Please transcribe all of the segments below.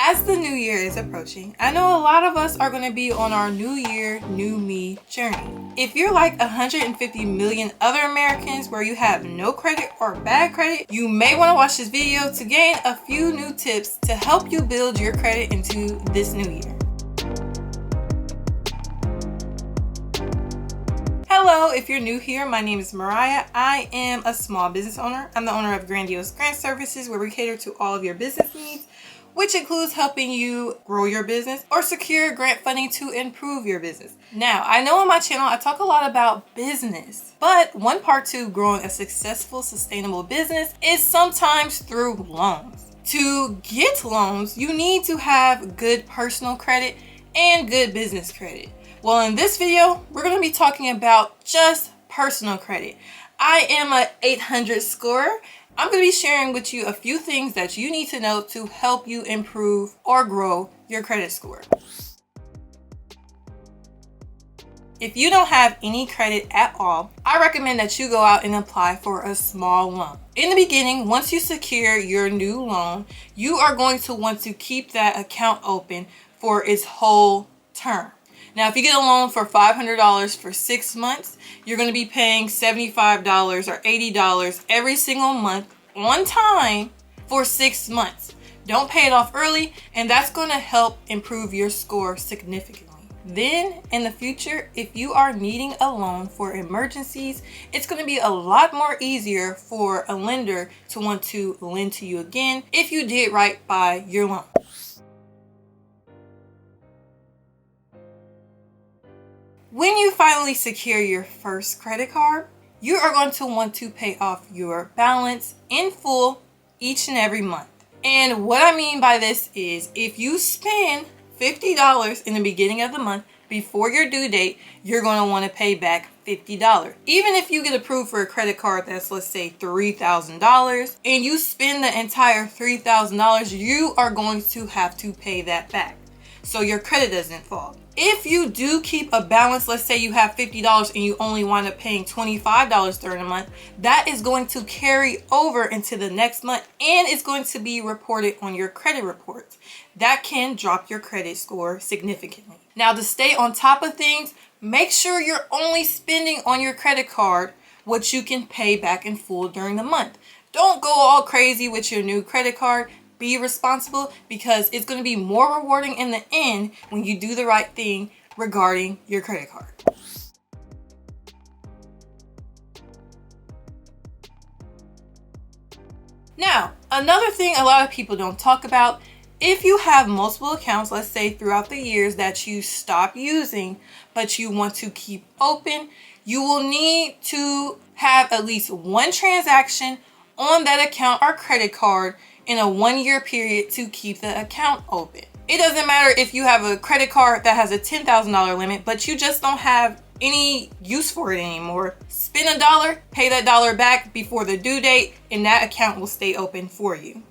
As the new year is approaching, I know a lot of us are going to be on our new year, new me journey. If you're like 150 million other Americans where you have no credit or bad credit, you may want to watch this video to gain a few new tips to help you build your credit into this new year. Hello, if you're new here, my name is Mariah. I am a small business owner. I'm the owner of Grandiose Grant Services, where we cater to all of your business needs, which includes helping you grow your business or secure grant funding to improve your business. Now, I know on my channel, I talk a lot about business, but one part to growing a successful, sustainable business is sometimes through loans. To get loans, you need to have good personal credit and good business credit. Well, in this video, we're going to be talking about just personal credit. I am an 800 scorer. I'm going to be sharing with you a few things that you need to know to help you improve or grow your credit score. If you don't have any credit at all, I recommend that you go out and apply for a small loan. In the beginning, once you secure your new loan, you are going to want to keep that account open for its whole term. Now, if you get a loan for $500 for 6 months, you're going to be paying $75 or $80 every single month on time for 6 months. Don't pay it off early, and that's going to help improve your score significantly. Then, in the future, if you are needing a loan for emergencies, it's going to be a lot more easier for a lender to want to lend to you again if you did right by your loan. When you finally secure your first credit card, you are going to want to pay off your balance in full each and every month. And what I mean by this is if you spend $50 in the beginning of the month before your due date, you're going to want to pay back $50. Even if you get approved for a credit card that's, let's say, $3,000 and you spend the entire $3,000, you are going to have to pay that back so your credit doesn't fall. If you do keep a balance, let's say you have $50 and you only wind up paying $25 during the month, that is going to carry over into the next month and it's going to be reported on your credit reports. That can drop your credit score significantly. Now, to stay on top of things, make sure you're only spending on your credit card what you can pay back in full during the month. Don't go all crazy with your new credit card. Be responsible, because it's going to be more rewarding in the end when you do the right thing regarding your credit card. Now, another thing a lot of people don't talk about, if you have multiple accounts, let's say throughout the years that you stop using, but you want to keep open, you will need to have at least one transaction on that account or credit card in a 1-year period to keep the account open. It doesn't matter if you have a credit card that has a $10,000 limit, but you just don't have any use for it anymore. Spend $1, pay that $1 back before the due date, and that account will stay open for you.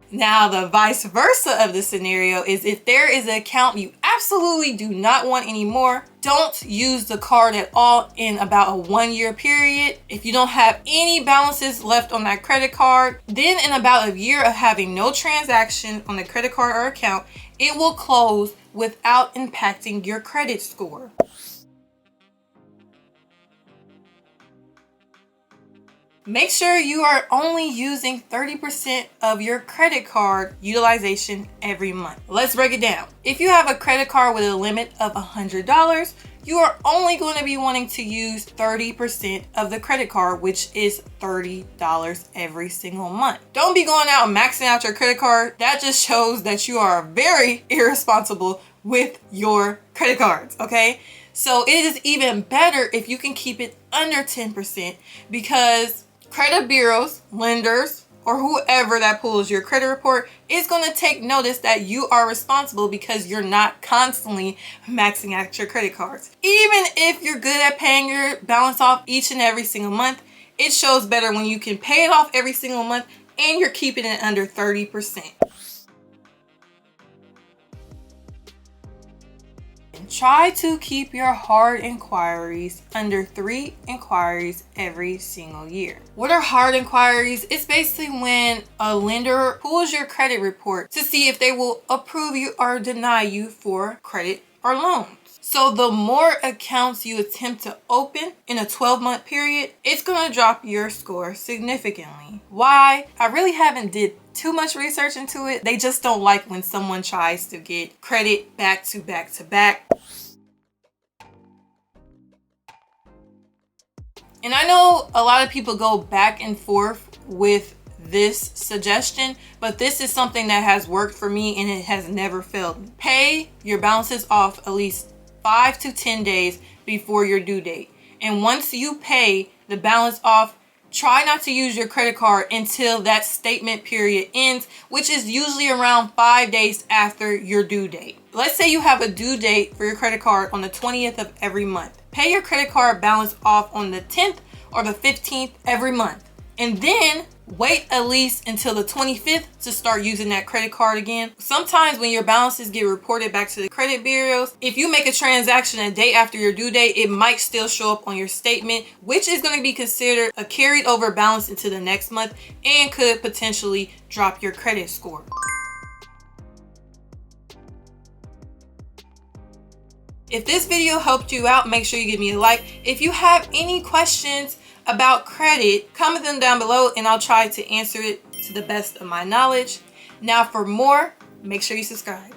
Now, the vice versa of the scenario is if there is an account you absolutely do not want anymore, don't use the card at all in about a 1-year period. If you don't have any balances left on that credit card, then in about a year of having no transaction on the credit card or account, it will close without impacting your credit score. Make sure you are only using 30% of your credit card utilization every month. Let's break it down. If you have a credit card with a limit of $100, you are only going to be wanting to use 30% of the credit card, which is $30 every single month. Don't be going out and maxing out your credit card. That just shows that you are very irresponsible with your credit cards, okay? So it is even better if you can keep it under 10%, because credit bureaus, lenders, or whoever that pulls your credit report is going to take notice that you are responsible because you're not constantly maxing out your credit cards. Even if you're good at paying your balance off each and every single month, it shows better when you can pay it off every single month and you're keeping it under 30%. try to keep your hard inquiries under 3 inquiries every single year. What are hard inquiries? It's basically when a lender pulls your credit report to see if they will approve you or deny you for credit or loans. So the more accounts you attempt to open in a 12-month period, it's going to drop your score significantly. Why? I really haven't did too much research into it. They just don't like when someone tries to get credit back to back to back. And I know a lot of people go back and forth with this suggestion, but this is something that has worked for me and it has never failed. Pay your balances off at least 5 to 10 days before your due date. And once you pay the balance off, try not to use your credit card until that statement period ends, which is usually around 5 days after your due date. Let's say you have a due date for your credit card on the 20th of every month. Pay your credit card balance off on the 10th or the 15th every month. And then wait at least until the 25th to start using that credit card again. Sometimes when your balances get reported back to the credit bureaus, if you make a transaction a day after your due date, it might still show up on your statement, which is going to be considered a carried over balance into the next month and could potentially drop your credit score. If this video helped you out, make sure you give me a like. If you have any questions about credit, comment them down below and I'll try to answer it to the best of my knowledge. Now for more, make sure you subscribe.